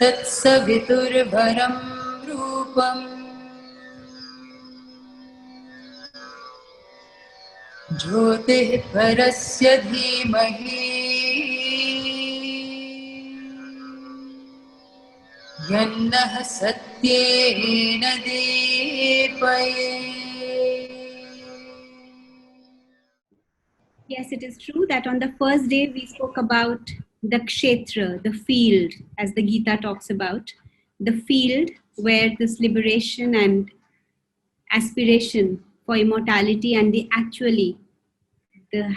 तत्सवितुर्भरं रूपम् ज्योतिः परस्य धीमहि यन्नः सत्येन दीपयेत्. Yes, it is true that on the first day we spoke about the kshetra, the field, as the Gita talks about, the field where this liberation and aspiration for immortality and the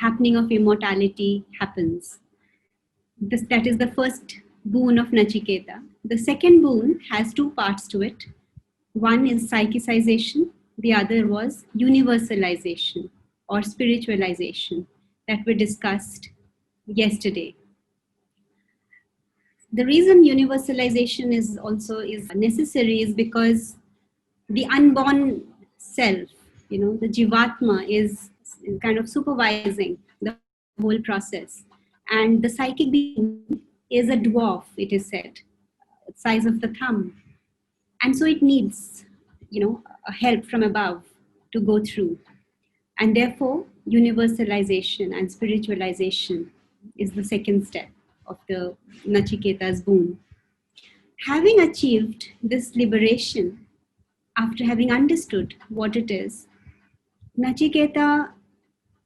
happening of immortality happens. That is the first boon of Nachiketa. The second boon has two parts to it. One is psychicization, the other was universalization or spiritualization that we discussed yesterday. The reason universalization is necessary is because the unborn self, the Jivatma is kind of supervising the whole process. And the psychic being is a dwarf, it is said, size of the thumb. And so it needs, a help from above to go through. And therefore, universalization and spiritualization is the second step of the Nachiketa's boon. Having achieved this liberation, after having understood what it is, Nachiketa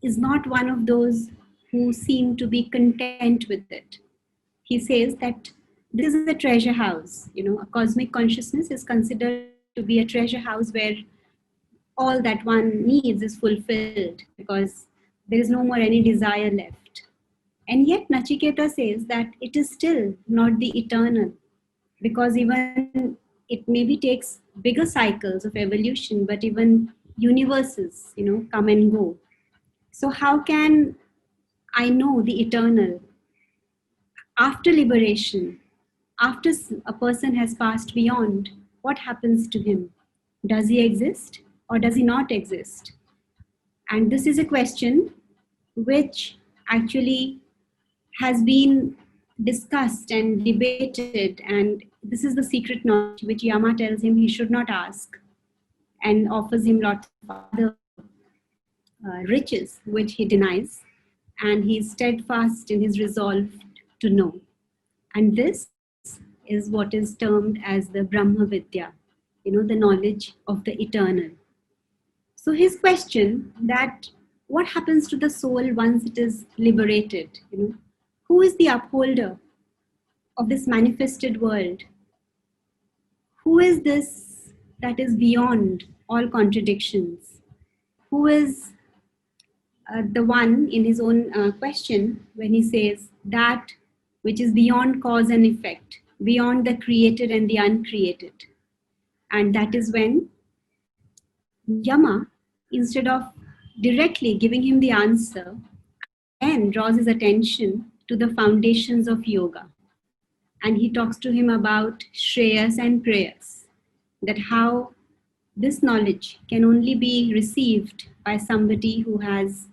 is not one of those who seem to be content with it. He says that this is a treasure house. A cosmic consciousness is considered to be a treasure house where all that one needs is fulfilled because there is no more any desire left. And yet Nachiketa says that it is still not the eternal, because even it maybe takes bigger cycles of evolution, but even universes, come and go. So how can I know the eternal? After liberation, after a person has passed beyond, what happens to him? Does he exist or does he not exist? And this is a question which actually has been discussed and debated, and this is the secret knowledge which Yama tells him he should not ask and offers him lots of other riches which he denies, and he is steadfast in his resolve to know. And this is what is termed as the Brahma Vidya, the knowledge of the eternal. So his question that what happens to the soul once it is liberated? Who is the upholder of this manifested world? Who is this that is beyond all contradictions? Who is the one in his own question when he says that which is beyond cause and effect, beyond the created and the uncreated? And that is when Yama, instead of directly giving him the answer, again draws his attention to the foundations of yoga. And he talks to him about shreyas and prayas, that how this knowledge can only be received by somebody who has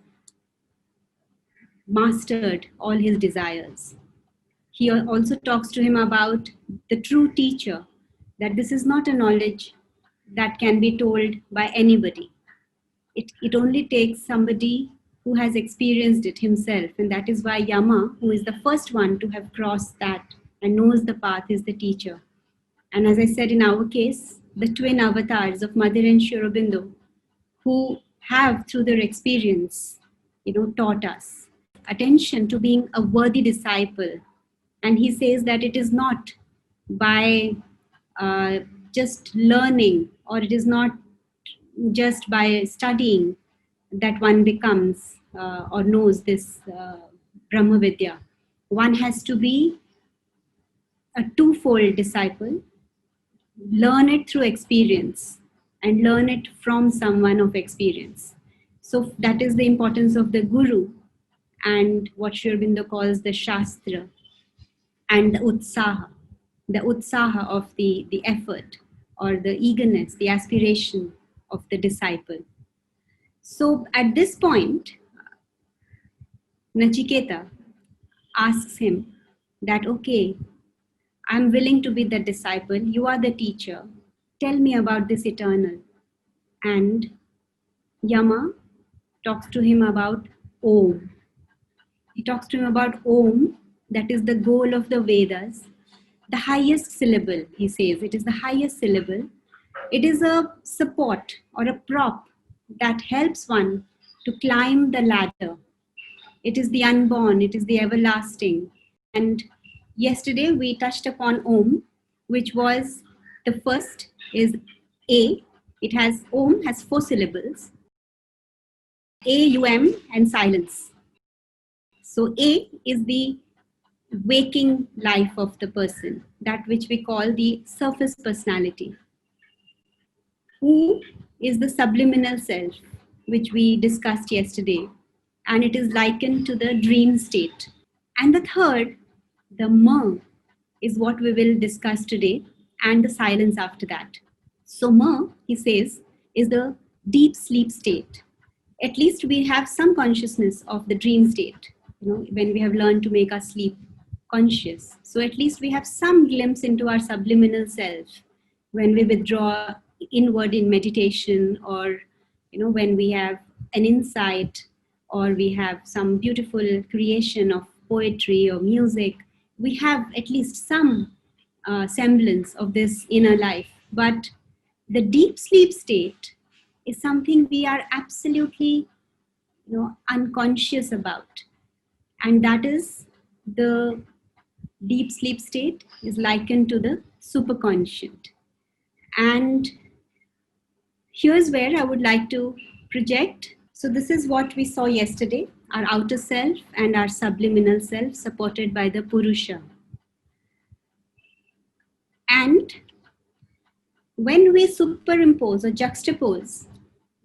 mastered all his desires. He also talks to him about the true teacher, that this is not a knowledge that can be told by anybody. It only takes somebody who has experienced it himself. And that is why Yama, who is the first one to have crossed that and knows the path, is the teacher. And as I said, in our case, the twin avatars of Mother and Sri Aurobindo, who have through their experience, taught us attention to being a worthy disciple. And he says that it is not by just learning, or it is not just by studying that one becomes or knows this Brahma Vidya. One has to be a twofold disciple, learn it through experience and learn it from someone of experience. So that is the importance of the Guru and what Sri Aurobindo calls the Shastra, and the utsaha of the effort or the eagerness, the aspiration of the disciple. So at this point, Nachiketa asks him that, okay, I'm willing to be the disciple. You are the teacher. Tell me about this eternal. And Yama talks to him about Om. He talks to him about Om, that is the goal of the Vedas. The highest syllable, he says, it is the highest syllable. It is a support or a prop that helps one to climb the ladder. It is the unborn, it is the everlasting. And yesterday we touched upon Om, which was the first is A. It has Om has 4 syllables. A, U, M, and silence. So A is the waking life of the person, that which we call the surface personality. Who is the subliminal self, which we discussed yesterday, and it is likened to the dream state. And the third, the Ma, is what we will discuss today, and the silence after that. So Ma, he says, is the deep sleep state. At least we have some consciousness of the dream state, when we have learned to make our sleep conscious. So at least we have some glimpse into our subliminal self when we withdraw inward in meditation, or when we have an insight, or we have some beautiful creation of poetry or music. We have at least some semblance of this inner life. But the deep sleep state is something we are absolutely unconscious about, and that is the deep sleep state is likened to the superconscient. And here's where I would like to project. So this is what we saw yesterday, our outer self and our subliminal self supported by the Purusha. And when we superimpose or juxtapose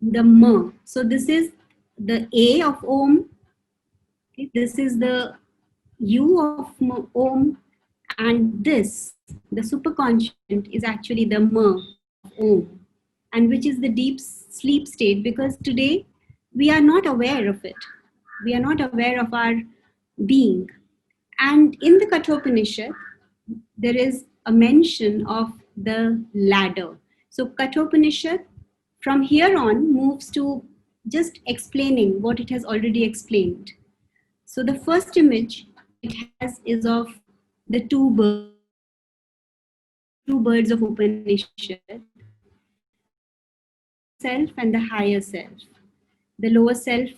the Ma, so this is the A of Om, okay, this is the U of Om, and this, the superconscient, is actually the Ma of Om, and which is the deep sleep state, because today we are not aware of it. We are not aware of our being. And in the Kathopanishad, there is a mention of the ladder. So Kathopanishad from here on moves to just explaining what it has already explained. So the first image it has is of the two birds of Upanishad, self and the higher self. The lower self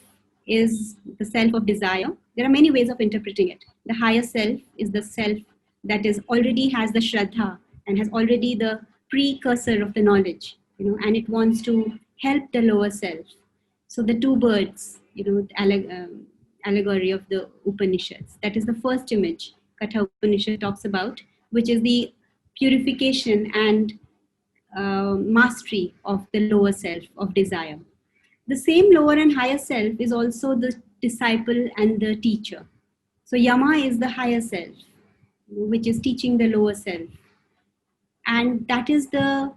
is the self of desire. There are many ways of interpreting it. The higher self is the self that is already has the Shraddha and has already the precursor of the knowledge, and it wants to help the lower self. So the two birds, allegory of the Upanishads. That is the first image Katha Upanishad talks about, which is the purification and mastery of the lower self of desire. The same lower and higher self is also the disciple and the teacher. So Yama is the higher self, which is teaching the lower self. And that is the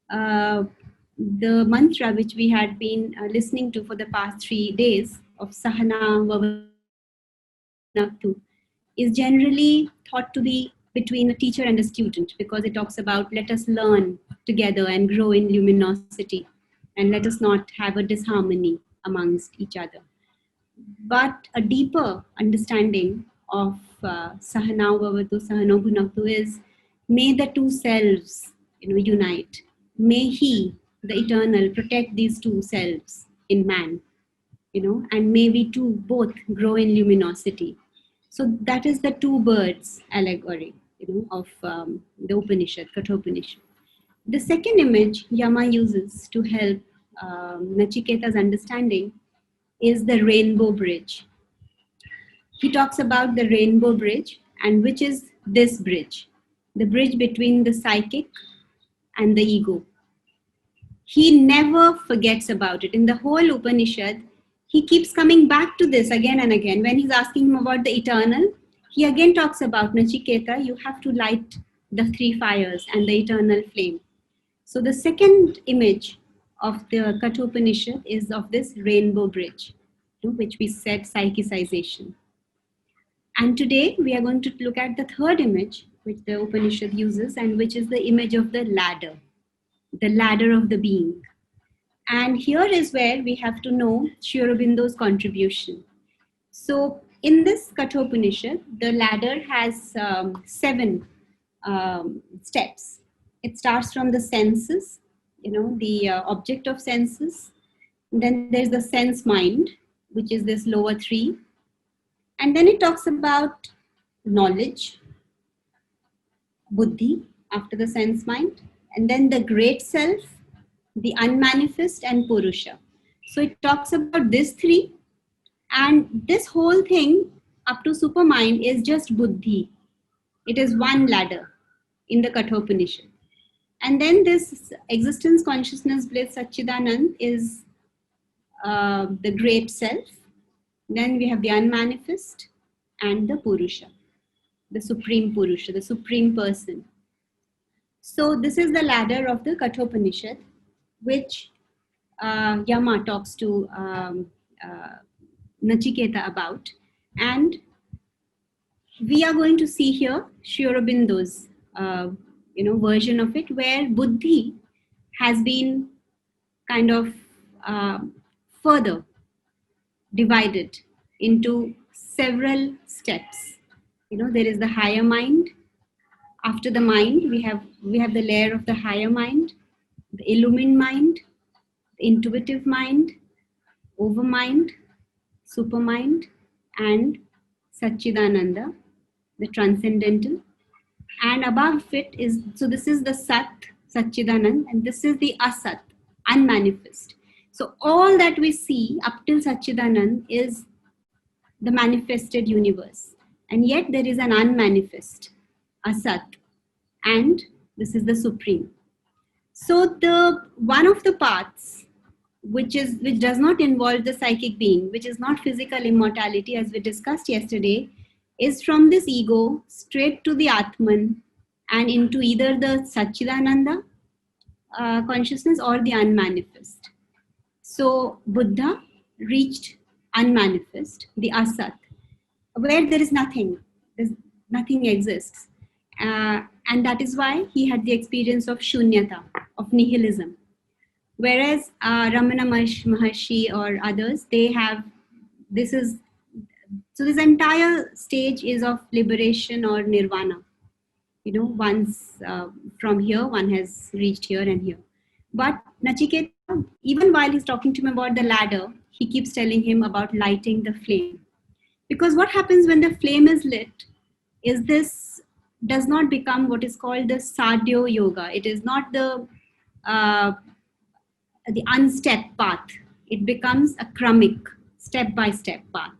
mantra which we had been listening to for the past 3 days of Sahana Vavanaktu, is generally thought to be between a teacher and a student, because it talks about let us learn together and grow in luminosity, and let us not have a disharmony amongst each other. But a deeper understanding of Sahana Vavatu, Sahano Bhunaktu is, may the two selves unite. May He, the Eternal, protect these two selves in man, and may we two both grow in luminosity. So that is the two birds allegory, of the Upanishad, Kathopanishad. The second image Yama uses to help Nachiketa's understanding is the rainbow bridge. He talks about the rainbow bridge, and which is this bridge, the bridge between the psychic and the ego. He never forgets about it. In the whole Upanishad, he keeps coming back to this again and again. When he's asking him about the eternal, he again talks about Nachiketa, you have to light the 3 fires and the eternal flame. So the second image of the Kathopanishad is of this rainbow bridge, which we said psychicization. And today we are going to look at the third image, which the Upanishad uses, and which is the image of the ladder of the being. And here is where we have to know Sri Aurobindo's contribution. So in this Kathopanishad, the ladder has 7 steps. It starts from the senses, the object of senses. Then there's the sense mind, which is this lower 3. And then it talks about knowledge, buddhi, after the sense mind. And then the great self, the unmanifest, and purusha. So it talks about these 3. And this whole thing up to supermind is just buddhi. It is one ladder in the Kathopanishad. And then this existence, consciousness, bliss, Satchidanand is the great self. Then we have the unmanifest and the Purusha, the supreme Purusha, the supreme person. So this is the ladder of the Kathopanishad, which Yama talks to Nachiketa about. And we are going to see here Sri Aurobindo's version of it, where buddhi has been kind of further divided into several steps. There is the higher mind. After the mind, we have the layer of the higher mind, the illumined mind, the intuitive mind, overmind, supermind, and Satchidananda, the transcendental. And above it is, so this is the Sat, Satchidanand, and this is the Asat, unmanifest. So all that we see up till Satchidanand is the manifested universe. And yet there is an unmanifest, Asat, and this is the supreme. So the one of the paths which does not involve the psychic being, which is not physical immortality as we discussed yesterday, is from this ego straight to the Atman and into either the Satchidananda consciousness or the unmanifest. So Buddha reached unmanifest, the Asat, where there is nothing, nothing exists. And that is why he had the experience of shunyata, of nihilism. Whereas Ramana Maharshi or others, they have, this entire stage is of liberation or nirvana. Once from here, one has reached here and here. But Nachiketa, even while he's talking to him about the ladder, he keeps telling him about lighting the flame. Because what happens when the flame is lit is this does not become what is called the sadhyo yoga. It is not the unstepped path. It becomes a kramic, step-by-step path.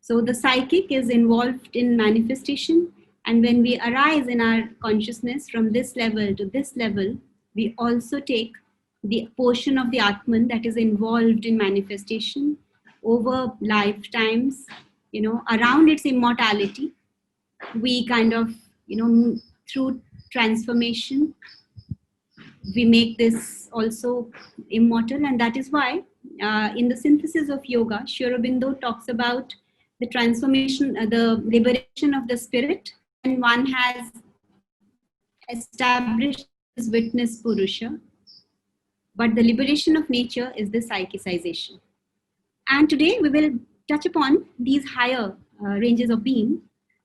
So the psychic is involved in manifestation, and when we arise in our consciousness from this level to this level, we also take the portion of the Atman that is involved in manifestation over lifetimes, around its immortality. We kind of, through transformation, we make this also immortal. And that is why in the synthesis of yoga, Sri Aurobindo talks about the transformation, the liberation of the spirit, and one has established this witness Purusha. But the liberation of nature is the psychicization. And today we will touch upon these higher ranges of being.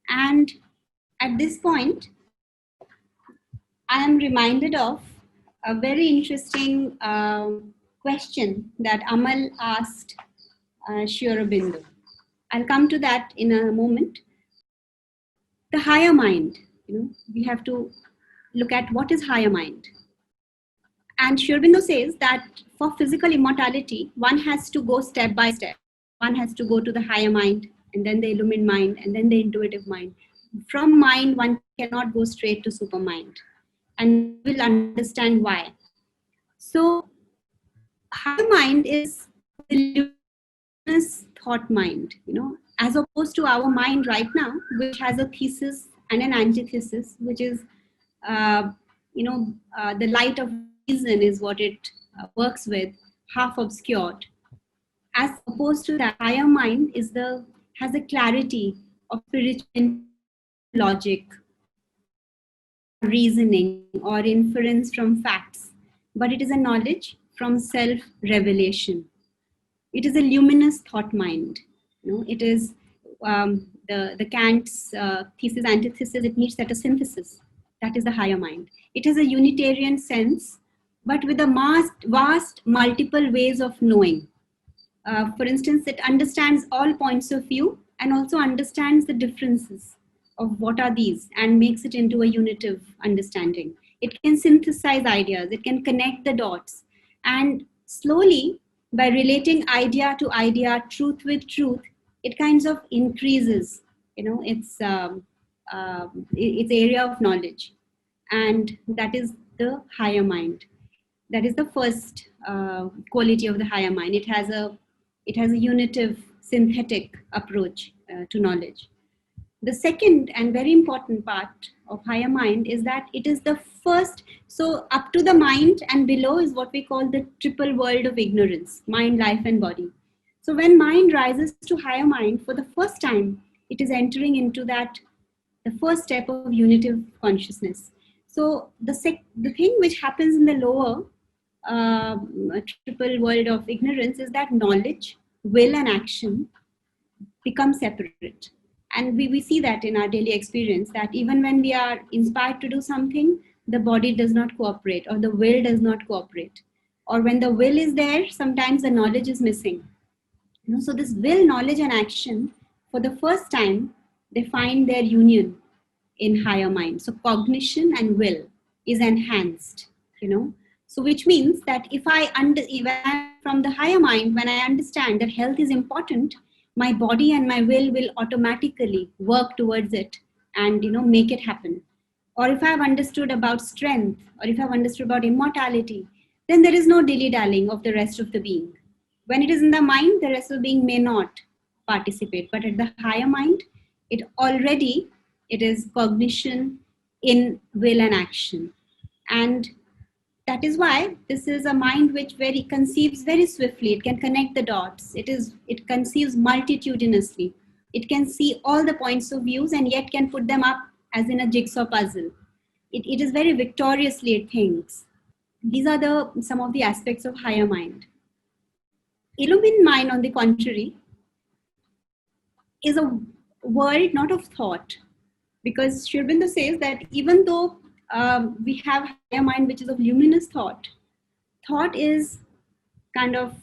And at this point, I am reminded of a very interesting question that Amal asked Sri Aurobindo. I'll come to that in a moment. The higher mind, we have to look at what is higher mind. And Sri Aurobindo says that for physical immortality, one has to go step by step. One has to go to the higher mind, and then the illumined mind, and then the intuitive mind. From mind, one cannot go straight to supermind. And we'll understand why. So, higher mind is the luminous thought mind, as opposed to our mind right now, which has a thesis and an antithesis, which is, the light of reason is what it works with, half obscured. As opposed to the higher mind has a clarity of spiritual logic, reasoning or inference from facts, but it is a knowledge from self-revelation. It is a luminous thought mind. It is the Kant's thesis antithesis. It meets at a synthesis. That is the higher mind. It has a Unitarian sense, but with a vast multiple ways of knowing. For instance, it understands all points of view and also understands the differences of what are these and makes it into a unitive understanding. It can synthesize ideas, it can connect the dots, and slowly, by relating idea to idea, truth with truth, it kinds of increases, its area of knowledge, and that is the higher mind. That is the first quality of the higher mind. It has a unitive synthetic approach to knowledge. The second and very important part of higher mind is that it is the first. So up to the mind and below is what we call the triple world of ignorance: mind, life, and body. So when mind rises to higher mind for the first time, it is entering into that, the first step of unitive consciousness. So the thing which happens in the lower triple world of ignorance is that knowledge, will, and action become separate. And we see that in our daily experience, that even when we are inspired to do something, the body does not cooperate, or the will does not cooperate. Or when the will is there, sometimes the knowledge is missing. So this will, knowledge, and action, for the first time, they find their union in higher mind. So cognition and will is enhanced, So which means that if from the higher mind, when I understand that health is important, my body and my will automatically work towards it and make it happen. Or if I have understood about strength, or if I have understood about immortality, then there is no dilly-dallying of the rest of the being. When it is in the mind, the rest of the being may not participate. But at the higher mind, it is cognition in will and action. And that is why this is a mind which conceives very swiftly. It can connect the dots. It conceives multitudinously. It can see all the points of views and yet can put them up as in a jigsaw puzzle. It is very victoriously it thinks. These are some of the aspects of higher mind. Illumined mind, on the contrary, is a world not of thought, because Sri Aurobindo says that even though we have higher mind which is of luminous thought is kind of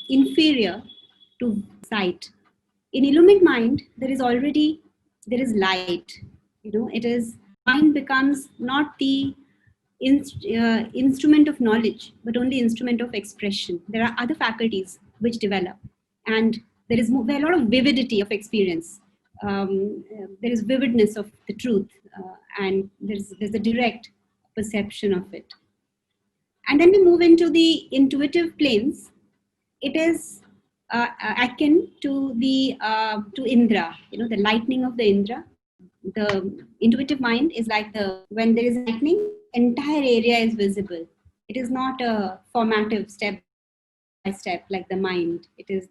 inferior to sight. In illumined mind, there is light. It is, mind becomes not the instrument of knowledge, but only instrument of expression. There are other faculties which develop, and there is a lot of vividity of experience. There is vividness of the truth, and there's a direct perception of it. And then we move into the intuitive planes. It is akin to to Indra, the lightning of the Indra. The intuitive mind is like when there is lightning, entire area is visible. It is not a formative step by step like the mind. The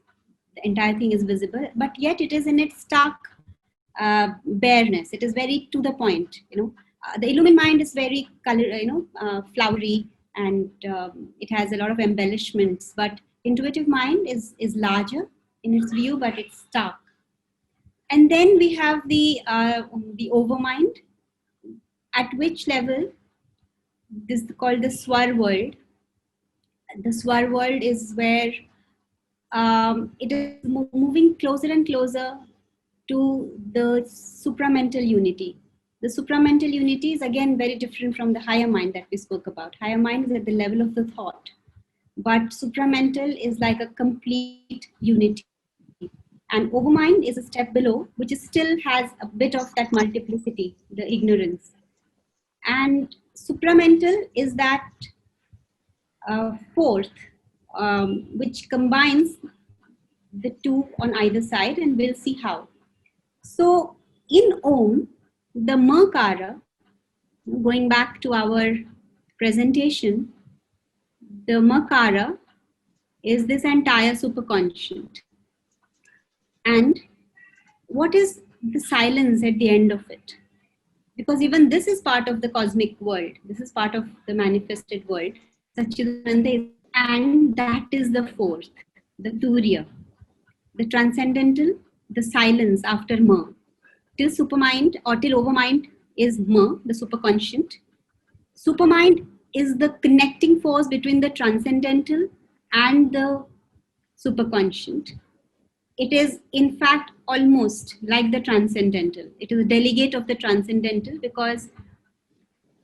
entire thing is visible, but yet it is in its stark bareness. It is very to the point. The illumined mind is very flowery, and it has a lot of embellishments. But intuitive mind is larger in its view, but it's stark. And then we have the overmind, at which level this is called the swar world. The swar world is where it is moving closer and closer to the supramental unity. The supramental unity is again very different from the higher mind that we spoke about. Higher mind is at the level of the thought, but supramental is like a complete unity. And overmind is a step below, which still has a bit of that multiplicity, the ignorance. And supramental is that fourth, which combines the two on either side, and we'll see how. So in Om, the Makara, going back to our presentation, the Makara is this entire superconscient. And what is the silence at the end of it? because even this is part of the cosmic world. This is part of the manifested world. Sachidananda is, and that is the fourth, the Turiya, the transcendental, the silence after Ma. Till supermind or till overmind is Ma, the superconscient. Supermind is the connecting force between the transcendental and the superconscient. It is, in fact, almost like the transcendental. It is a delegate of the transcendental because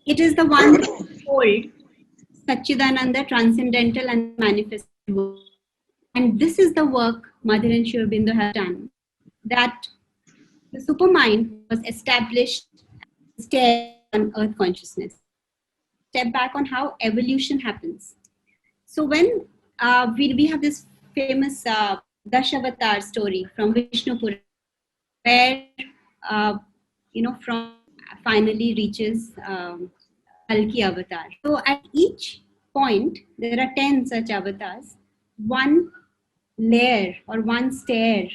it is the one that holds Satchidananda, transcendental, and manifested world. And this is the work Mother and Sri Aurobindo have done, that the supermind was established as a stair on earth consciousness. Step back on how evolution happens. So when we have this famous Dashavatar story from Vishnu Puran, where from finally reaches Kalki avatar. So at each point there are 10 such avatars. One layer or one stair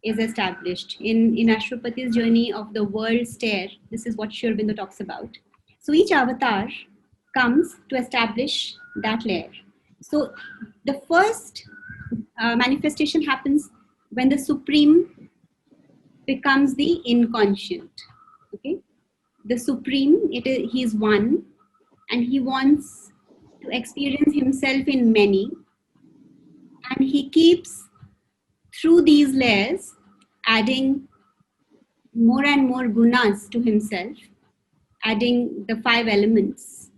is established in Ashwapati's journey of the world stair. This is what Sri Aurobindo talks about. So each avatar comes to establish that layer. So the first manifestation happens when the Supreme becomes the inconscient. Okay, the Supreme, he is one, and he wants to experience himself in many, and he keeps through these layers adding more and more gunas to himself, adding the 5 elements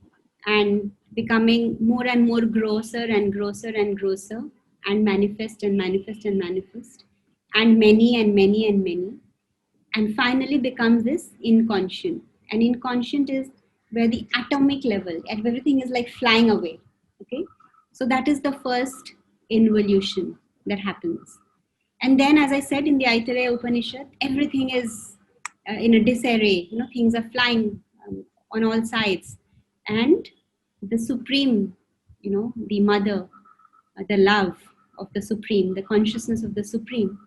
and becoming more and more grosser and grosser and grosser, and manifest and manifest and manifest, and many and many and many, and finally becomes this inconscient. And inconscient is where the atomic level, everything is like flying away. Okay, so that is the first involution that happens. And then, as I said in the Aitareya Upanishad, everything is in a disarray. Things are flying on all sides, and the Supreme, the Mother, the love of the Supreme, the consciousness of the Supreme,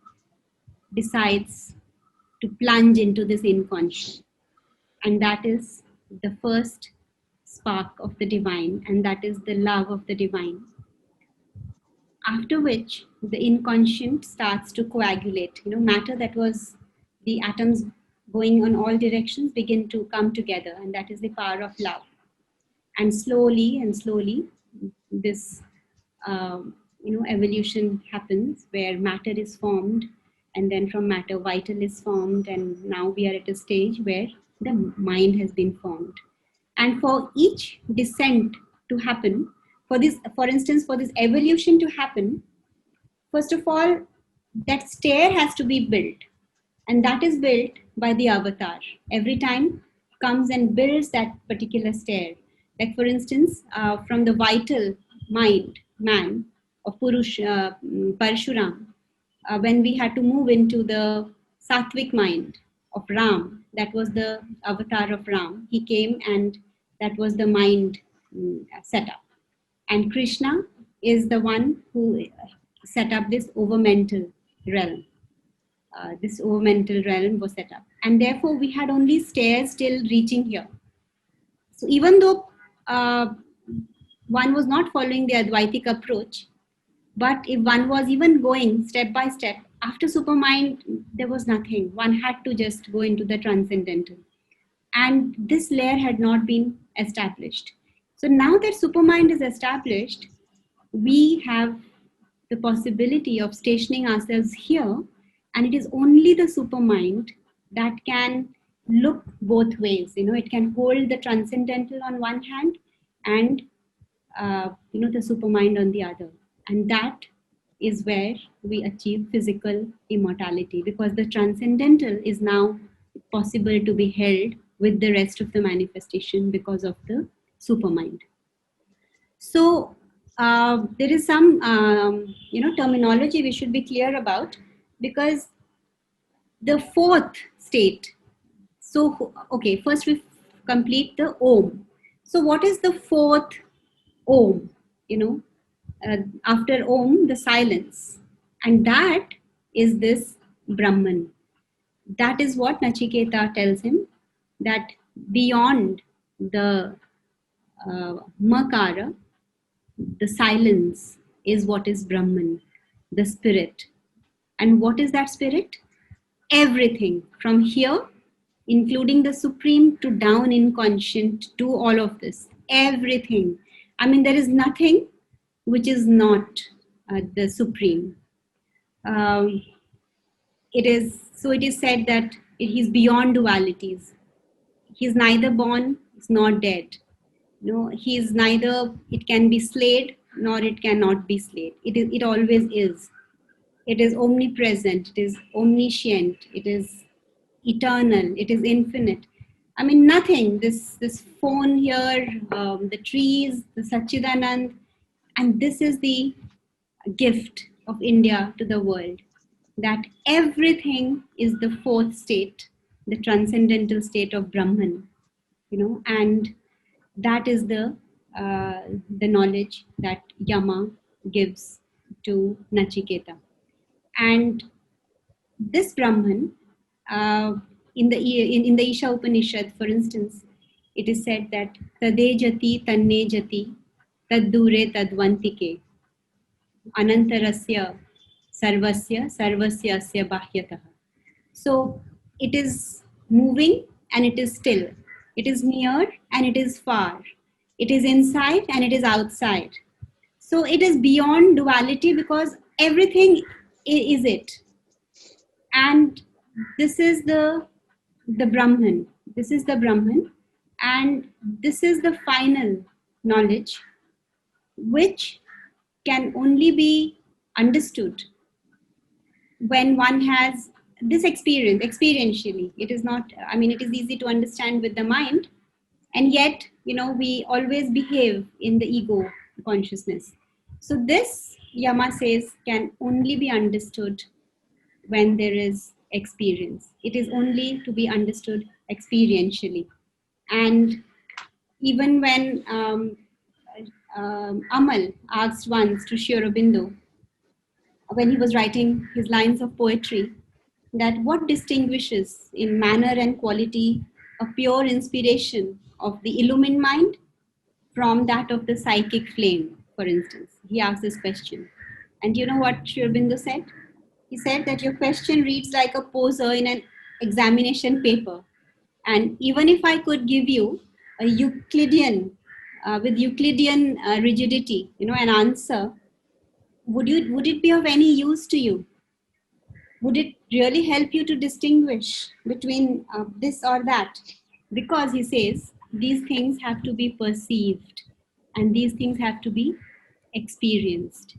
decides to plunge into this inconscient. And that is the first spark of the divine, and that is the love of the divine. After which the inconscient starts to coagulate. Matter that was the atoms going on all directions begin to come together, and that is the power of love. And slowly this evolution happens, where matter is formed, and then from matter vital is formed, and now we are at a stage where the mind has been formed. And for each descent to happen, for instance, for this evolution to happen, first of all, that stair has to be built, and that is built by the avatar. Every time comes and builds that particular stair. Like for instance, from the vital mind, man, of Parshuram, when we had to move into the sattvic mind of Ram, that was the avatar of Ram. He came, and that was the mind set up. And Krishna is the one who set up this overmental realm. This overmental realm was set up. And therefore, we had only stairs till reaching here. So even though one was not following the Advaitic approach, but if one was even going step by step, after Supermind, there was nothing. One had to just go into the transcendental. And this layer had not been established. So now that Supermind is established, we have the possibility of stationing ourselves here, and it is only the Supermind that can look both ways. It can hold the transcendental on one hand and the Supermind on the other. And that is where we achieve physical immortality, because the transcendental is now possible to be held with the rest of the manifestation because of the Supermind. So there is some terminology we should be clear about, because the fourth state. So okay, first we complete the Om. So what is the fourth Om? After Om, the silence, and that is this Brahman. That is what Nachiketa tells him, that beyond the makara, the silence is what is Brahman, the spirit. And what is that spirit? Everything from here, including the supreme to down inconscient, to all of this. Everything. I mean, there is nothing which is not the supreme. Um, it is so. It is said that he is beyond dualities. He is neither born, is not dead. No, he is neither. It can be slayed, nor it cannot be slayed. It is. It always is. It is omnipresent. It is omniscient. It is eternal. It is infinite. I mean, nothing. This phone here, the trees, the Sachidanand, and this is the gift of India to the world. That everything is the fourth state, the transcendental state of Brahman, and that is the knowledge that Yama gives to Nachiketa. And this Brahman, in the Isha Upanishad, for instance, it is said that Tadejati Tannejati Taddure Tadvantike Anantarasya Sarvasya Sarvasya Asya Bahyatah. So it is moving and it is still. It is near and it is far. It is inside and it is outside. So it is beyond duality because everything is it. And this is the Brahman. This is the Brahman. And this is the final knowledge which can only be understood when one has this experience experientially. It is not, I mean, it is easy to understand with the mind, and yet we always behave in the ego consciousness. So this, Yama says, can only be understood when there is experience. It is only to be understood experientially. And even when Amal asked once to Sri Aurobindo, when he was writing his lines of poetry, that what distinguishes in manner and quality a pure inspiration of the illumined mind from that of the psychic flame, for instance. He asked this question. And you know what Sri Aurobindo said? He said that your question reads like a poser in an examination paper. And even if I could give you a Euclidean, with Euclidean rigidity, an answer, would it be of any use to you? Would it really help you to distinguish between this or that? Because he says these things have to be perceived and these things have to be experienced.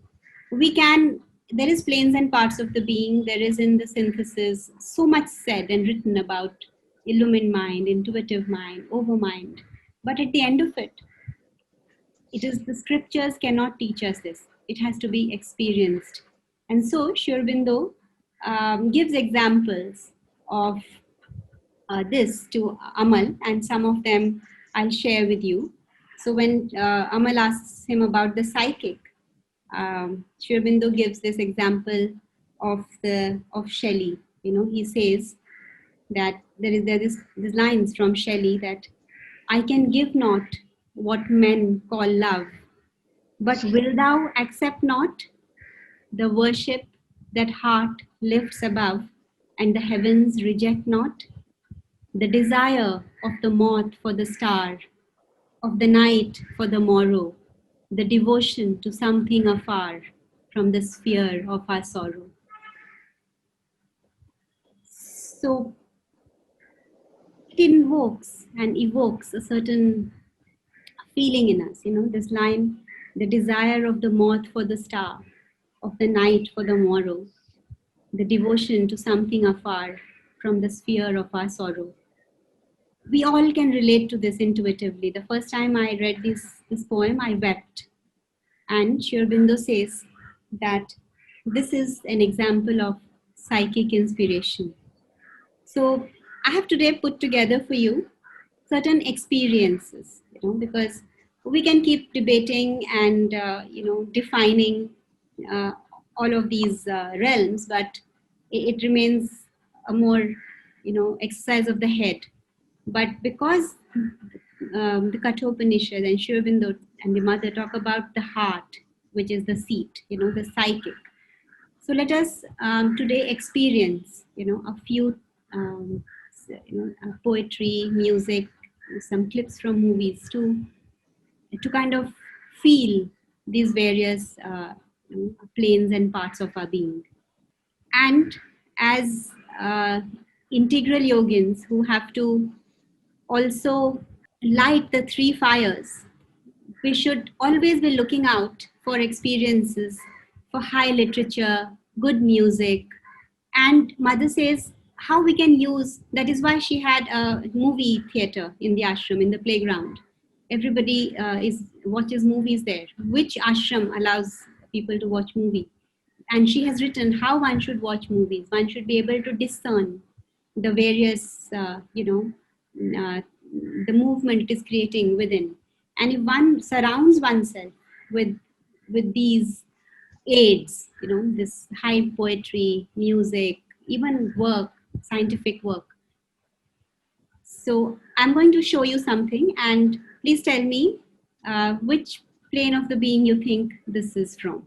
There is planes and parts of the being, there is in the synthesis so much said and written about illumined mind, intuitive mind, overmind. But at the end of it, it is the scriptures cannot teach us this. It has to be experienced. And so Sri Aurobindo gives examples of this to Amal, and some of them I'll share with you. So when Amal asks him about the psychic, Sri Aurobindo gives this example of Shelley. He says that there is these lines from Shelley that I can give not what men call love, but will thou accept not the worship that heart lifts above and the heavens reject not? The desire of the moth for the star, of the night for the morrow, the devotion to something afar from the sphere of our sorrow. So it invokes and evokes a certain feeling in us, this line, the desire of the moth for the star, of the night for the morrow, the devotion to something afar from the sphere of our sorrow. We all can relate to this intuitively. The first time I read this poem, I wept. And Sri Aurobindo says that this is an example of psychic inspiration. So I have today put together for you certain experiences, because we can keep debating and, defining all of these realms, but it remains a more, exercise of the head But because the Kathopanishad and Sri Aurobindo and the mother talk about the heart, which is the seat, the psychic. So let us today experience, a few, poetry, music, some clips from movies to kind of feel these various planes and parts of our being. And as integral yogins who have to also light the three fires, we should always be looking out for experiences, for high literature, good music. And mother says how we can use, that is why she had a movie theater in the ashram, in the playground. Everybody watches movies there. Which ashram allows people to watch movie? And she has written how one should watch movies. One should be able to discern the various, the movement it is creating within. And if one surrounds oneself with these aids, this high poetry, music, even work, scientific work. So I'm going to show you something, and please tell me which plane of the being you think this is from.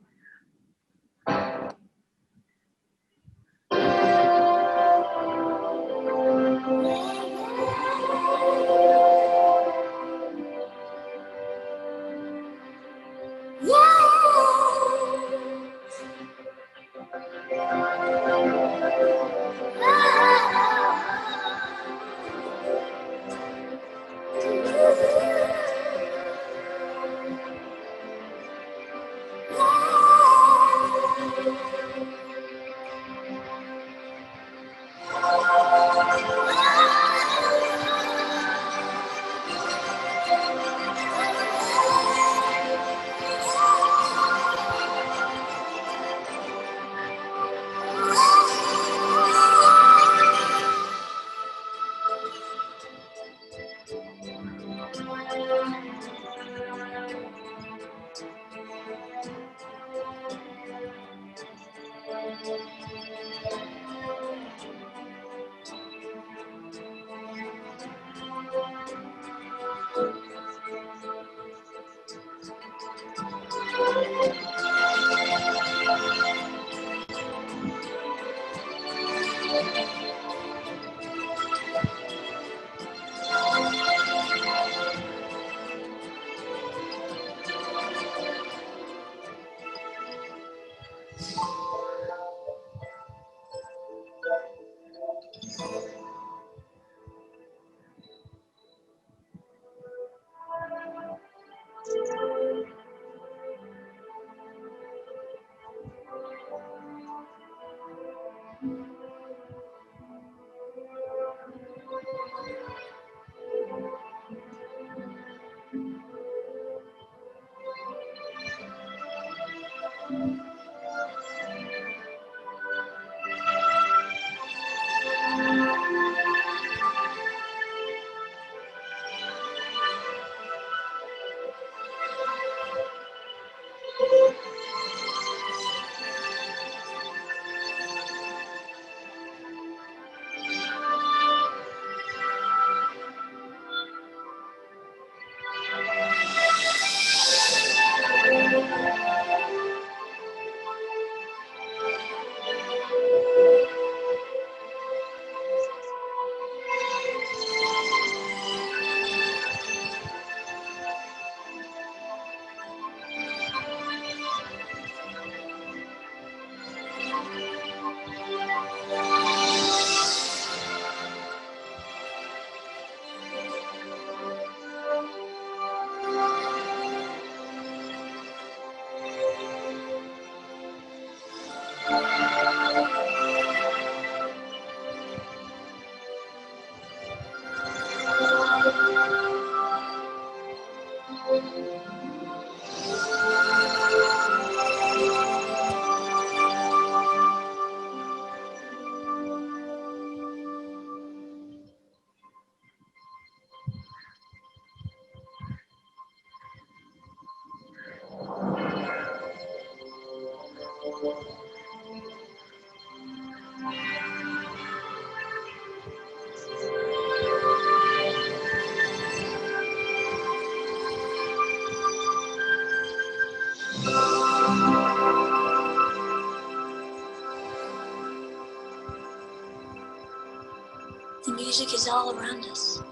Music is all around us.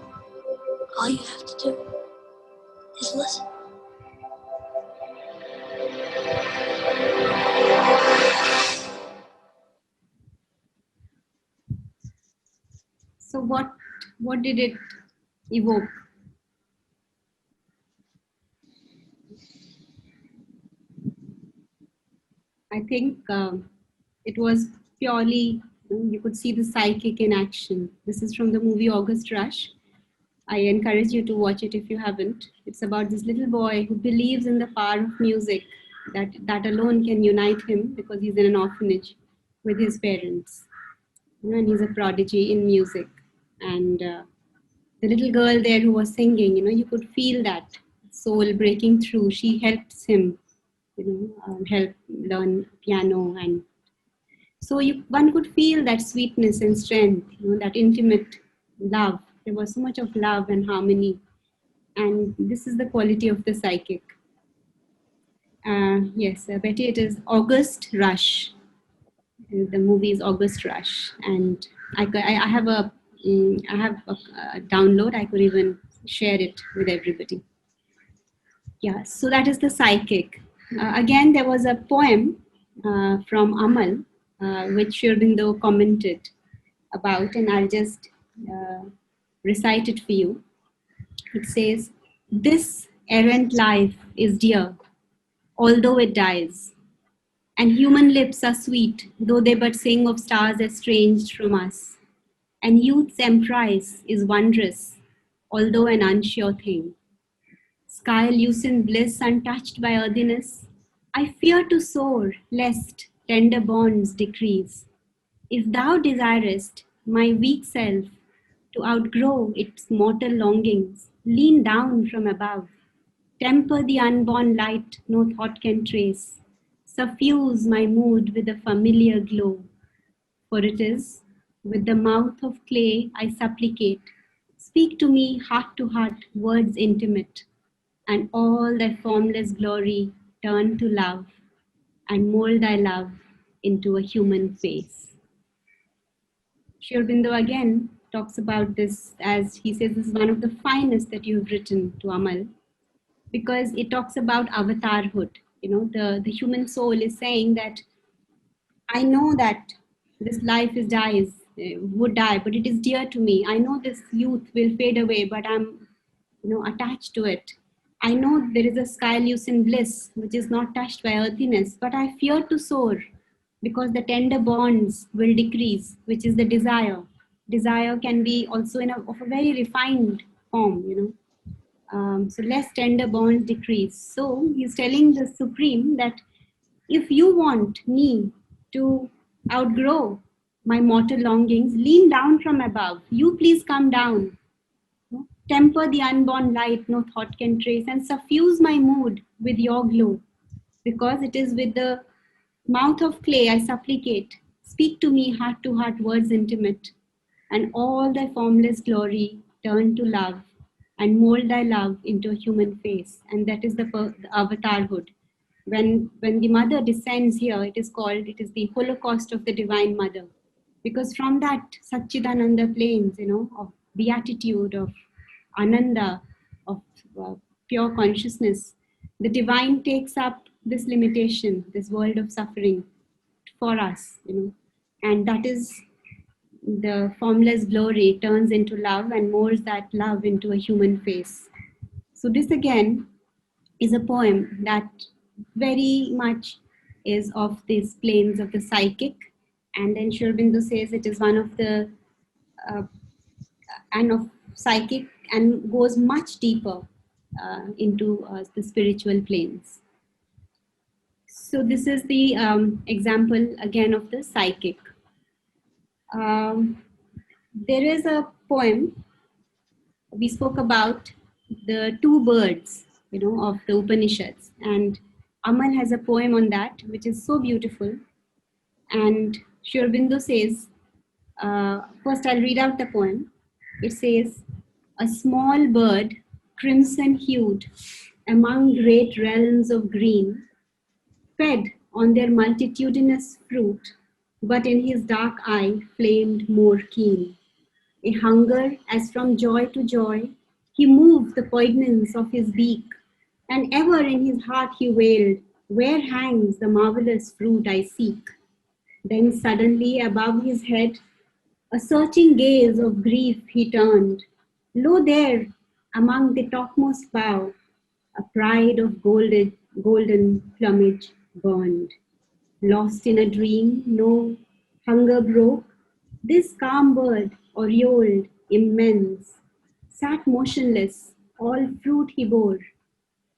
All you have to do is listen. So what did it evoke? I think it was purely, you could see the psychic in action. This is from the movie August Rush. I encourage you to watch it if you haven't. It's about this little boy who believes in the power of music, that alone can unite him because he's in an orphanage with his parents. And he's a prodigy in music. And the little girl there who was singing, you could feel that soul breaking through. She helps him, help learn piano. And so one could feel that sweetness and strength, that intimate love. There was so much of love and harmony. And this is the quality of the psychic. Yes, Betty, it is August Rush. The movie is August Rush, and I have a download. I could even share it with everybody. Yeah, so that is the psychic. Again, there was a poem from Amal, which Sri Aurobindo commented about, and I'll just recite it for you. It says, "This errant life is dear, although it dies. And human lips are sweet, though they but sing of stars estranged from us. And youth's emprise is wondrous, although an unsure thing. Sky lucent bliss untouched by earthiness, I fear to soar, lest tender bonds decrease. If thou desirest my weak self to outgrow its mortal longings, lean down from above. Temper the unborn light no thought can trace. Suffuse my mood with a familiar glow. For it is with the mouth of clay I supplicate. Speak to me heart to heart, words intimate, and all thy formless glory turn to love, and mold thy love into a human face." Sri Aurobindo again talks about this as he says this is one of the finest that you have written to Amal, because it talks about avatarhood. The human soul is saying that I know that this life would die, but it is dear to me. I know this youth will fade away, but I'm, attached to it. I know there is a sky lucent bliss which is not touched by earthiness, but I fear to soar because the tender bonds will decrease, which is the desire. Desire can be also of a very refined form. So less tender bonds decrease. So he's telling the Supreme that if you want me to outgrow my mortal longings, lean down from above. You please come down. Temper the unborn light no thought can trace, and suffuse my mood with your glow. Because it is with the mouth of clay I supplicate. Speak to me heart to heart, words intimate, and all thy formless glory turn to love, and mold thy love into a human face. And that is the avatarhood. When the mother descends here, it is the Holocaust of the Divine Mother. Because from that Satchidananda plains, of beatitude, of Ananda, of pure consciousness, the divine takes up this limitation, this world of suffering for us, and that is the formless glory turns into love and molds that love into a human face. So this again is a poem that very much is of these planes of the psychic, and then Sri Aurobindo says it is one of the and of psychic and goes much deeper into the spiritual planes. So this is the example again of the psychic. There is a poem we spoke about, the two birds, of the Upanishads, and Amal has a poem on that which is so beautiful. And Sri Aurobindo says, first I'll read out the poem. It says, "A small bird, crimson hued, among great realms of green, fed on their multitudinous fruit, but in his dark eye flamed more keen. A hunger as from joy to joy, he moved the poignance of his beak, and ever in his heart he wailed, "Where hangs the marvelous fruit I seek?" Then suddenly above his head, a searching gaze of grief he turned. Lo there, among the topmost bough, a pride of golden plumage burned. Lost in a dream, no hunger broke. This calm bird, aureoled, immense, sat motionless, all fruit he bore,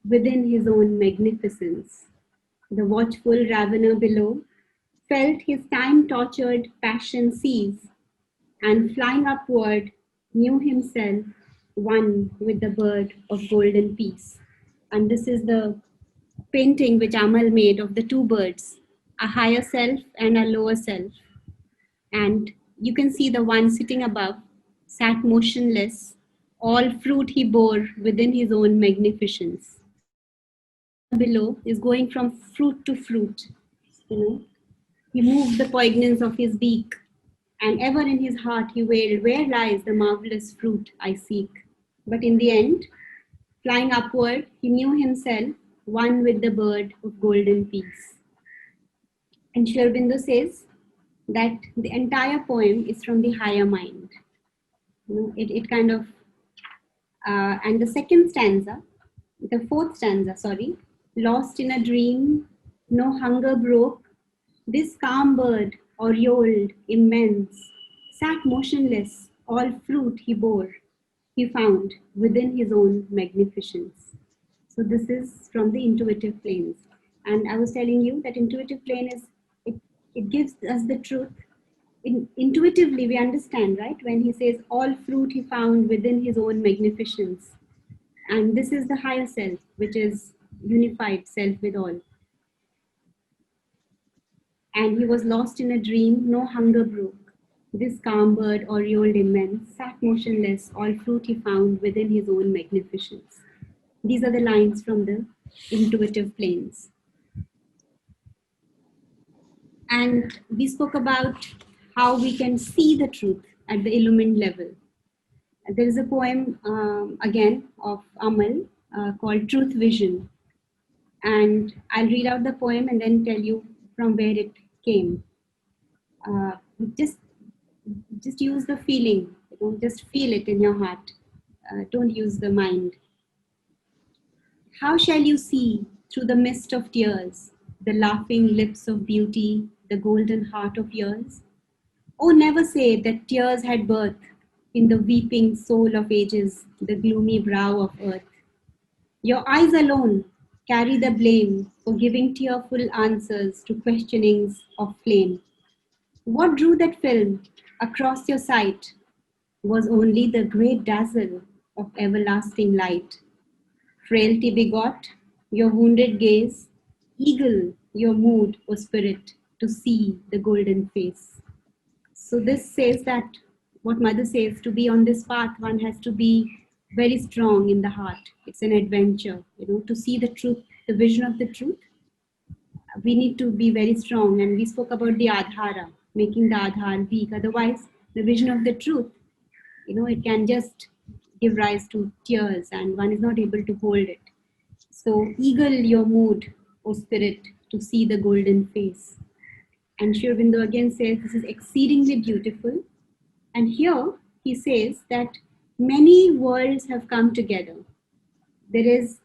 within his own magnificence. The watchful ravener below felt his time-tortured passion seize, and flying upward, knew himself one with the bird of golden peace. And this is the painting which Amal made of the two birds, a higher self and a lower self. And you can see the one sitting above sat motionless, all fruit he bore within his own magnificence. Below is going from fruit to fruit. You know, he moved the poignance of his beak, and ever in his heart he wailed, "Where lies the marvelous fruit I seek?" But in the end, flying upward, he knew himself one with the bird of golden peace. And Sri Aurobindo says that the entire poem is from the higher mind. You know, it kind of, and the second stanza, the fourth stanza, sorry, lost in a dream, no hunger broke, this calm bird, aureoled, immense, sat motionless, all fruit he bore, he found within his own magnificence. So this is from the intuitive planes. And I was telling you that intuitive plane is, it gives us the truth. Intuitively we understand, right? When he says all fruit he found within his own magnificence. And this is the higher self, which is unified self with all. And he was lost in a dream, no hunger broke. This calm bird, aureoled immense, sat motionless, all fruit he found within his own magnificence. These are the lines from the intuitive planes. And we spoke about how we can see the truth at the illumined level. There is a poem, again, of Amal called Truth Vision. And I'll read out the poem and then tell you from where it came. Just use the feeling, just feel it in your heart. Don't use the mind. How shall you see through the mist of tears, the laughing lips of beauty, the golden heart of years? Oh, never say that tears had birth in the weeping soul of ages, the gloomy brow of earth. Your eyes alone carry the blame for giving tearful answers to questionings of flame. What drew that film across your sight was only the great dazzle of everlasting light. Frailty begot your wounded gaze, eagle your mood or spirit to see the golden face. So this says that what Mother says, to be on this path, one has to be very strong in the heart. It's an adventure, to see the truth, the vision of the truth. We need to be very strong. And we spoke about the adhara, making the adhar weak. Otherwise, the vision of the truth, it can just give rise to tears and one is not able to hold it. So eagle your mood, O spirit, to see the golden face. And Sri Aurobindo again says this is exceedingly beautiful. And here he says that many worlds have come together. There is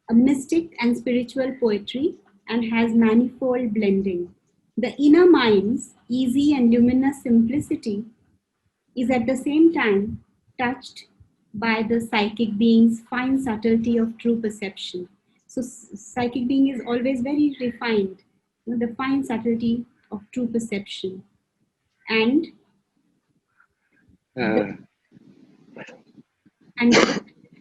a mystic and spiritual poetry and has manifold blending. The inner mind's easy and luminous simplicity is at the same time touched by the psychic being's fine subtlety of true perception. So psychic being is always very refined, the fine subtlety of true perception. And the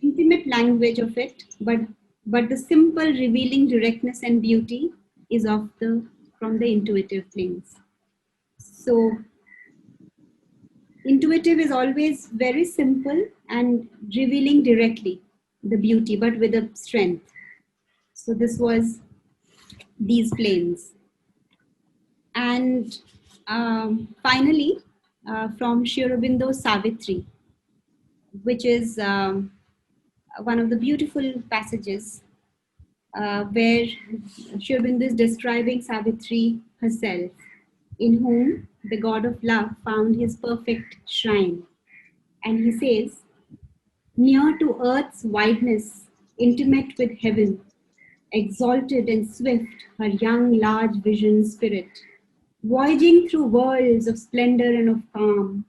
intimate language of it, but the simple revealing directness and beauty is from the intuitive planes. So intuitive is always very simple and revealing directly the beauty, but with a strength. So this was these planes. And finally, from Sri Aurobindo's Savitri, which is one of the beautiful passages where Sri Aurobindo is describing Savitri herself, in whom the god of love found his perfect shrine. And he says, near to earth's wideness, intimate with heaven, exalted and swift, her young, large vision spirit, voyaging through worlds of splendor and of calm,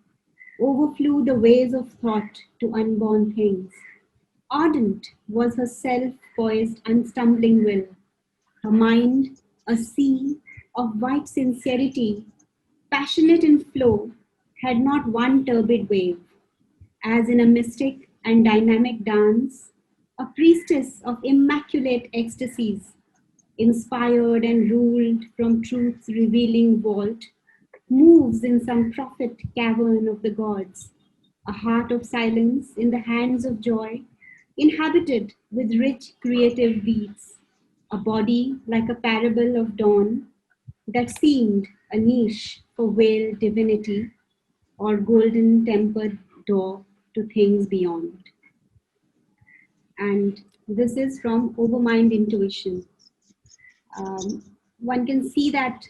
overflew the ways of thought to unborn things. Ardent was her self-poised, unstumbling will, her mind a sea of white sincerity, passionate in flow, had not one turbid wave. As in a mystic and dynamic dance, a priestess of immaculate ecstasies, inspired and ruled from truth's revealing vault, moves in some prophet cavern of the gods, a heart of silence in the hands of joy, inhabited with rich creative beats, a body like a parable of dawn that seemed a niche for veiled divinity or golden tempered door to things beyond. And this is from Overmind Intuition. One can see that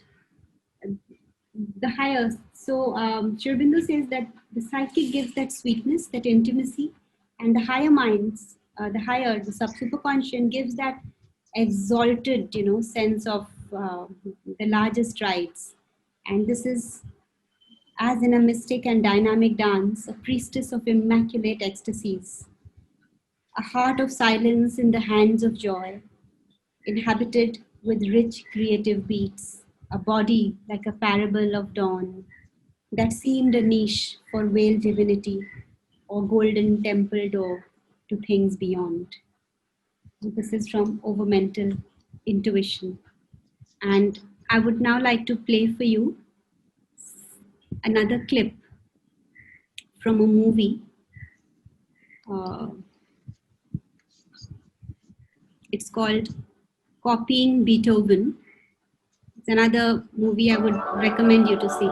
the higher, so Sri Aurobindo says that the psychic gives that sweetness, that intimacy, and the higher minds, the higher, the superconscious gives that exalted, sense of the largest rights. And this is as in a mystic and dynamic dance, a priestess of immaculate ecstasies, a heart of silence in the hands of joy, inhabited with rich creative beats, a body like a parable of dawn that seemed a niche for veiled divinity or golden temple door to things beyond. This is from Overmental Intuition. And I would now like to play for you another clip from a movie. It's called Copying Beethoven. It's another movie I would recommend you to see.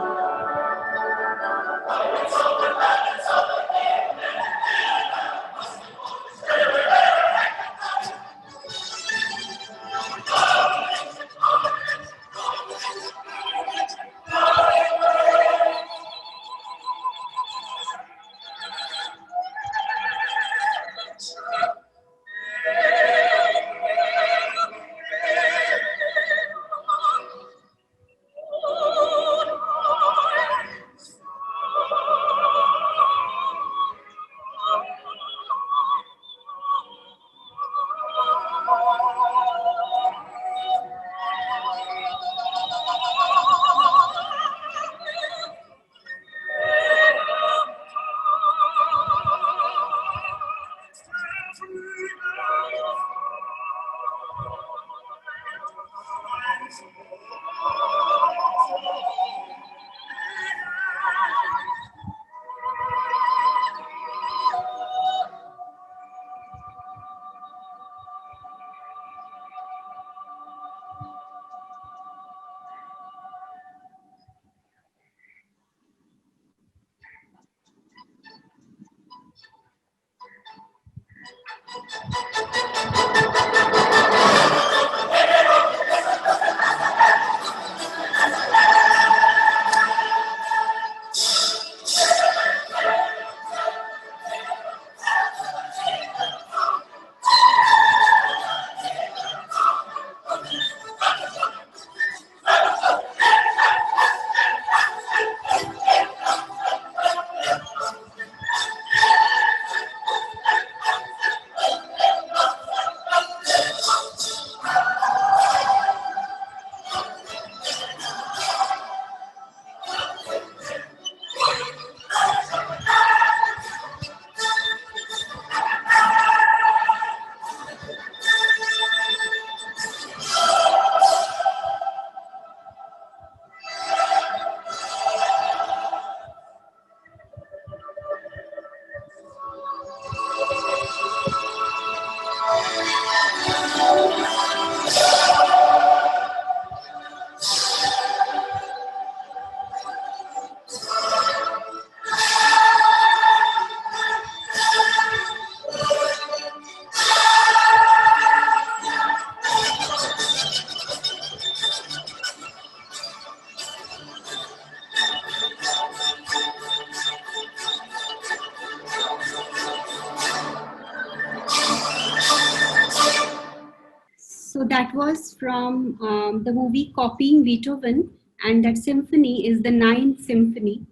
that was from the movie Copying Beethoven, and that symphony is the Ninth Symphony,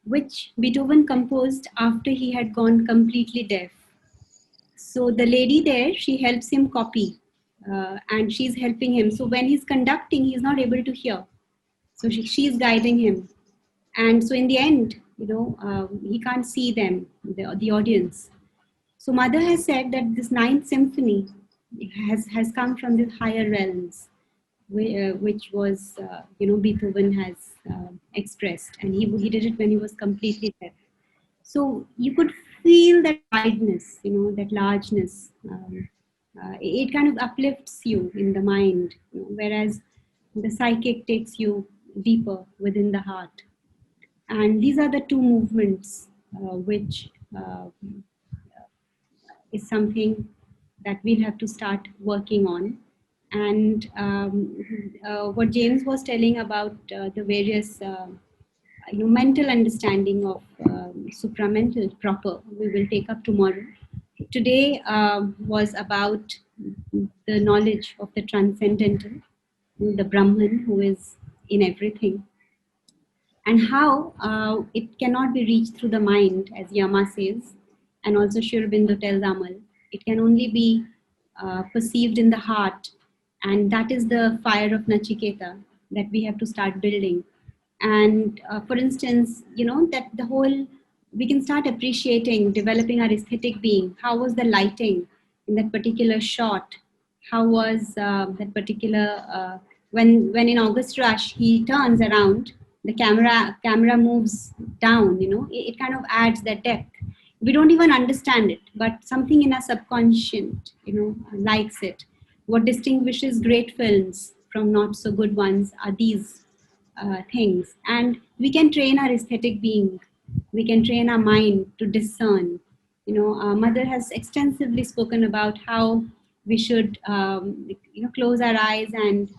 which Beethoven composed after he had gone completely deaf. So the lady there, she helps him copy, and she's helping him. So when he's conducting, he's not able to hear. So she's guiding him. And so in the end, he can't see them, the audience. So Mother has said that this Ninth Symphony has come from the higher realms, which was, Beethoven has expressed. And he did it when he was completely deaf. So you could feel that wideness, that largeness. It kind of uplifts you in the mind, whereas the psychic takes you deeper within the heart. And these are the two movements which is something that we'll have to start working on. And what James was telling about the various mental understanding of supramental proper, we will take up tomorrow. Today was about the knowledge of the transcendental, the Brahman who is in everything, and how it cannot be reached through the mind, as Yama says, and also Sri Aurobindo tells Amal. It can only be perceived in the heart, and that is the fire of Nachiketa that we have to start building. And for instance, that the whole, we can start appreciating, developing our aesthetic being. How was the lighting in that particular shot? How was that particular, when in August Rush, he turns around, the camera moves down, it kind of adds that depth. We don't even understand it, but something in our subconscious, likes it. What distinguishes great films from not so good ones are these things. And we can train our aesthetic being. We can train our mind to discern. Mother has extensively spoken about how we should, close our eyes and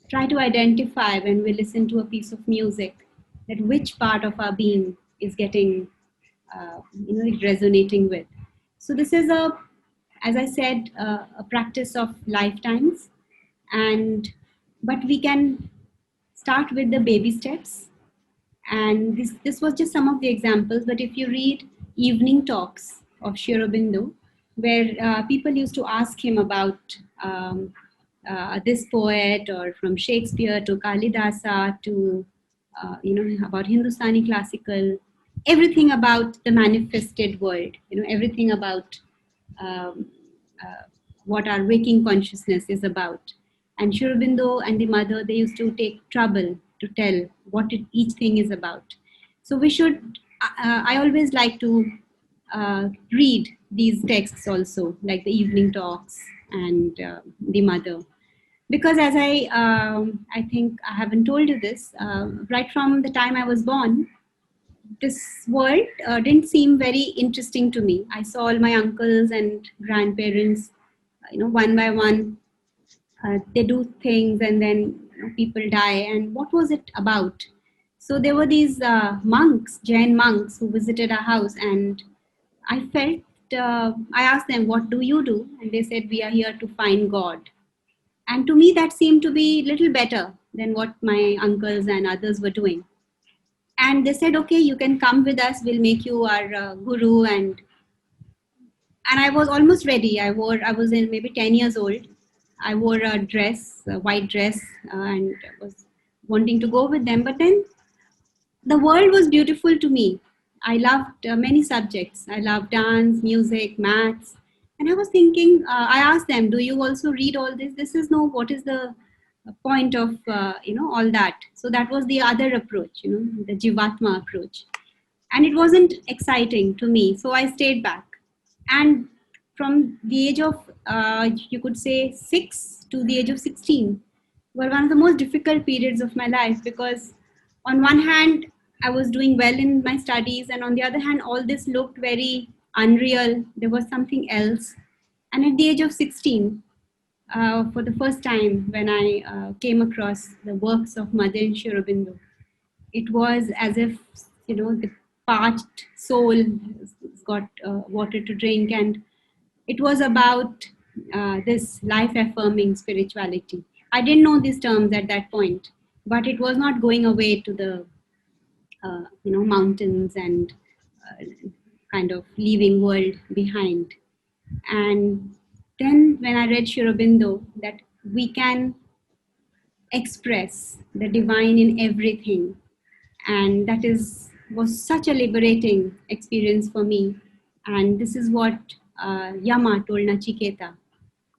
try to identify when we listen to a piece of music, that which part of our being is getting, resonating with. So this is as I said, a practice of lifetimes, but we can start with the baby steps. And this was just some of the examples, but if you read evening talks of Sri Aurobindo, where people used to ask him about this poet, or from Shakespeare to Kalidasa to, about Hindustani classical, everything about the manifested world, everything about um, what our waking consciousness is about. And Sri Aurobindo and the mother, they used to take trouble to tell what each thing is about. So we should, I always like to read these texts also, like the evening talks and the mother. Because as I think I haven't told you this, right from the time I was born, this world didn't seem very interesting to me. I saw all my uncles and grandparents, one by one, they do things, and then people die. And what was it about? So there were these monks, Jain monks, who visited our house, and I felt, I asked them, what do you do? And they said, we are here to find God. And to me, that seemed to be a little better than what my uncles and others were doing. And they said, okay, you can come with us. We'll make you our guru. And I was almost ready. I was in maybe 10 years old. I wore a dress, a white dress, and was wanting to go with them. But then the world was beautiful to me. I loved many subjects. I loved dance, music, maths. And I was thinking, I asked them, do you also read all this? What is the point of, all that? So that was the other approach, the Jivatma approach. And it wasn't exciting to me. So I stayed back. And from the age of, you could say 6 to the age of 16 were one of the most difficult periods of my life, because on one hand, I was doing well in my studies, and on the other hand, all this looked very unreal. There was something else. And at the age of 16, for the first time, when I came across the works of Mother and Sri Aurobindo, it was as if, the parched soul got water to drink, and it was about this life-affirming spirituality. I didn't know these terms at that point, but it was not going away to the mountains and uh, kind of leaving world behind. And then when I read Sri Aurobindo, that we can express the divine in everything, and that was such a liberating experience for me. And this is what Yama told Nachiketa,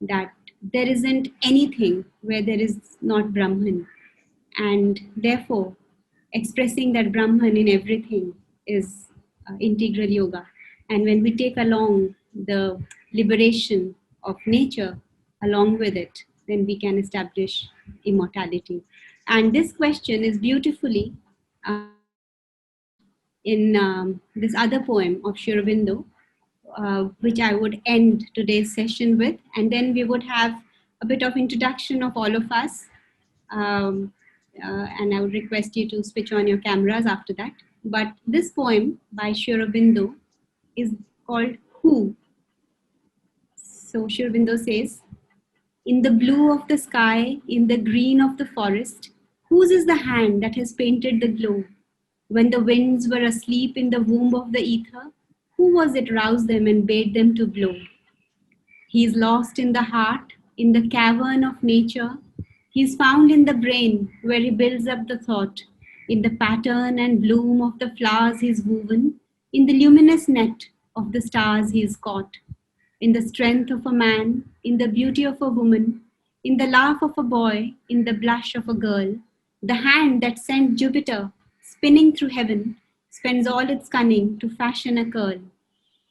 that there isn't anything where there is not Brahman, and therefore expressing that Brahman in everything is integral yoga. And when we take along the liberation of nature along with it, then we can establish immortality. And this question is beautifully in this other poem of Sri Aurobindo, which I would end today's session with. And then we would have a bit of introduction of all of us. And I would request you to switch on your cameras after that. But this poem by Sri Aurobindo is called Who. So Sri Aurobindo says, in the blue of the sky, in the green of the forest, whose is the hand that has painted the glow? When the winds were asleep in the womb of the ether, who was it roused them and bade them to blow? He is lost in the heart, in the cavern of nature. He is found in the brain, where he builds up the thought. In the pattern and bloom of the flowers he is woven, in the luminous net of the stars he is caught. In the strength of a man, in the beauty of a woman, in the laugh of a boy, in the blush of a girl, the hand that sent Jupiter spinning through heaven spends all its cunning to fashion a curl.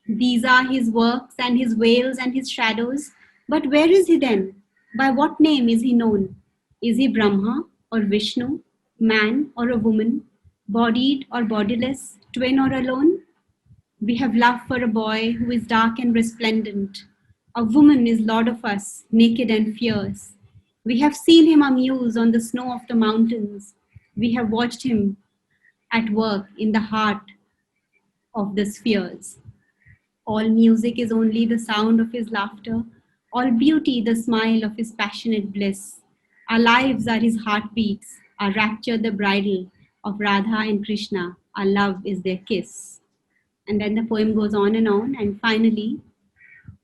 These are his works and his veils and his shadows. But where is he then? By what name is he known? Is he Brahma or Vishnu, man or a woman, bodied or bodiless, twin or alone? We have love for a boy who is dark and resplendent. A woman is lord of us, naked and fierce. We have seen him amuse on the snow of the mountains. We have watched him at work in the heart of the spheres. All music is only the sound of his laughter, all beauty the smile of his passionate bliss. Our lives are his heartbeats, our rapture the bridal of Radha and Krishna. Our love is their kiss. And then the poem goes on, and finally,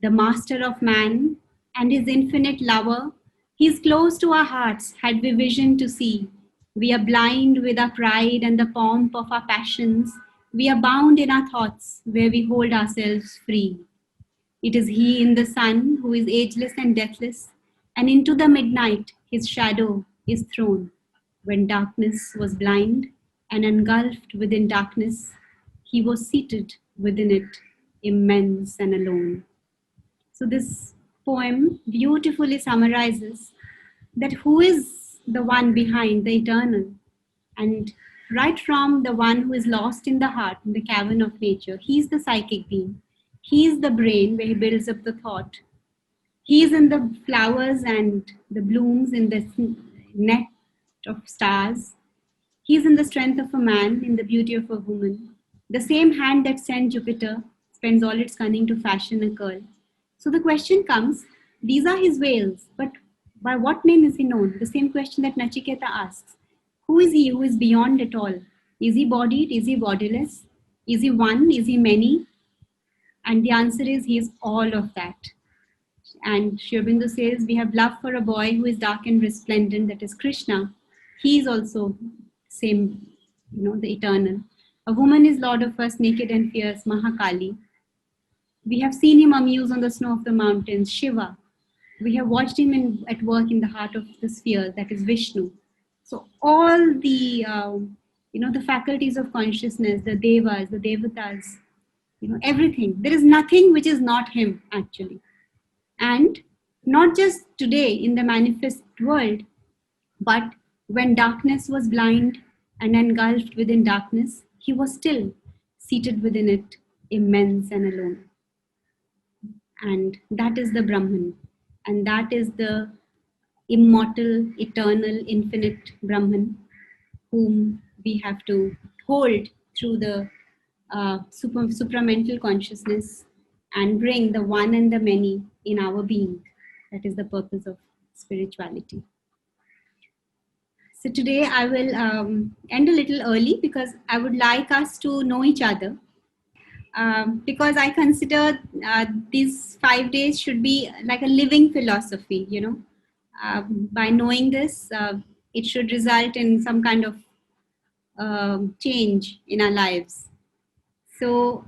the master of man and his infinite lover, he is close to our hearts, had we vision to see. We are blind with our pride and the pomp of our passions. We are bound in our thoughts where we hold ourselves free. It is he in the sun who is ageless and deathless, and into the midnight his shadow is thrown. When darkness was blind and engulfed within darkness, he was seated within it, immense and alone. So this poem beautifully summarizes that who is the one behind the eternal, and right from the one who is lost in the heart, in the cavern of nature, he's the psychic being. He is the brain where he builds up the thought. He is in the flowers and the blooms in the net of stars. He is in the strength of a man, in the beauty of a woman. The same hand that sent Jupiter spends all its cunning to fashion a curl. So the question comes, these are his veils, but by what name is he known? The same question that Nachiketa asks. Who is he who is beyond it all? Is he bodied? Is he bodiless? Is he one? Is he many? And the answer is he is all of that. And Sri Aurobindo says, we have love for a boy who is dark and resplendent, that is Krishna. He is also same, the eternal. A woman is lord of us, naked and fierce, Mahakali. We have seen him amuse on the snow of the mountains, Shiva. We have watched him at work in the heart of the sphere, that is Vishnu. So all the, the faculties of consciousness, the devas, the devatas, everything. There is nothing which is not him, actually. And not just today in the manifest world, but when darkness was blind and engulfed within darkness, he was still seated within it, immense and alone. And that is the Brahman. And that is the immortal, eternal, infinite Brahman whom we have to hold through the supramental consciousness and bring the one and the many in our being. That is the purpose of spirituality. So today I will end a little early because I would like us to know each other. Because I consider these 5 days should be like a living philosophy, you know. By knowing this, it should result in some kind of change in our lives. So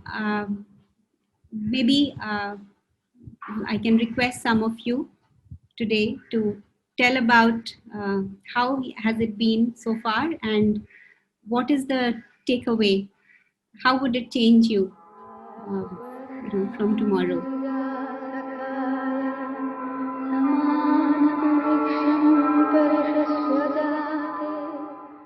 maybe I can request some of you today to tell about how has it been so far and what is the takeaway. How would it change you, from tomorrow?